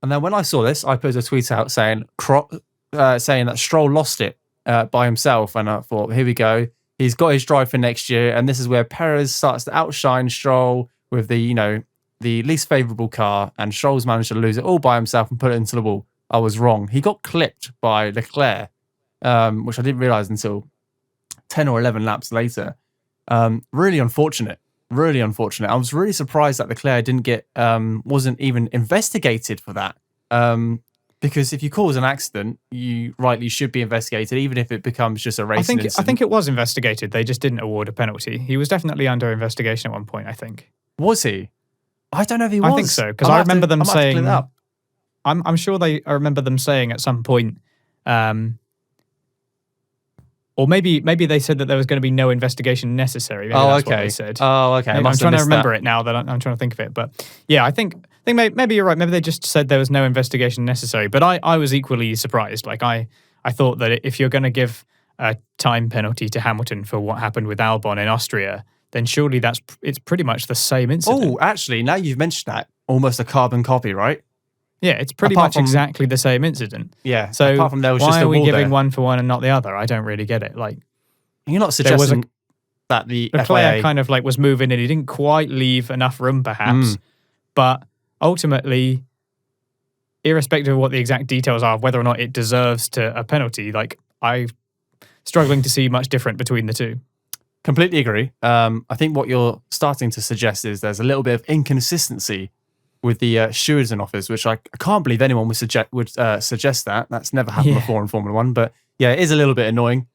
And then when I saw this, I put a tweet out saying that Stroll lost it by himself. And I thought, here we go. He's got his drive for next year. And this is where Perez starts to outshine Stroll with the least favourable car. And Stroll's managed to lose it all by himself and put it into the wall. I was wrong. He got clipped by Leclerc, which I didn't realise until 10 or 11 laps later. Really unfortunate. Really unfortunate. I was really surprised that Leclerc wasn't even investigated for that. Because if you cause an accident, you rightly should be investigated, even if it becomes just a racing incident. I think it was investigated. They just didn't award a penalty. He was definitely under investigation at one point, I think. Was he? I don't know if he was. I think so, because I remember them saying... I'm sure I remember them saying at some point... or maybe they said that there was going to be no investigation necessary. Maybe that's what they said. Oh, okay. I'm trying to remember it now that I'm trying to think of it. But yeah, I think maybe you're right. Maybe they just said there was no investigation necessary. But I was equally surprised. Like I thought that if you're going to give a time penalty to Hamilton for what happened with Albon in Austria, then surely it's pretty much the same incident. Oh, actually, now you've mentioned that, almost a carbon copy, right? Yeah, it's pretty much exactly the same incident. Yeah. So apart from there was why just a are we wall giving there? one for one and not the other? I don't really get it. Like, you're not suggesting that the Leclerc FIA kind of like was moving and he didn't quite leave enough room, perhaps. But ultimately, irrespective of what the exact details are, whether or not it deserves a penalty, like I'm struggling to see much different between the two. Completely agree. I think what you're starting to suggest is there's a little bit of inconsistency with the stewards in office, which I can't believe anyone would suggest that. That's never happened before in Formula One. But yeah, it is a little bit annoying.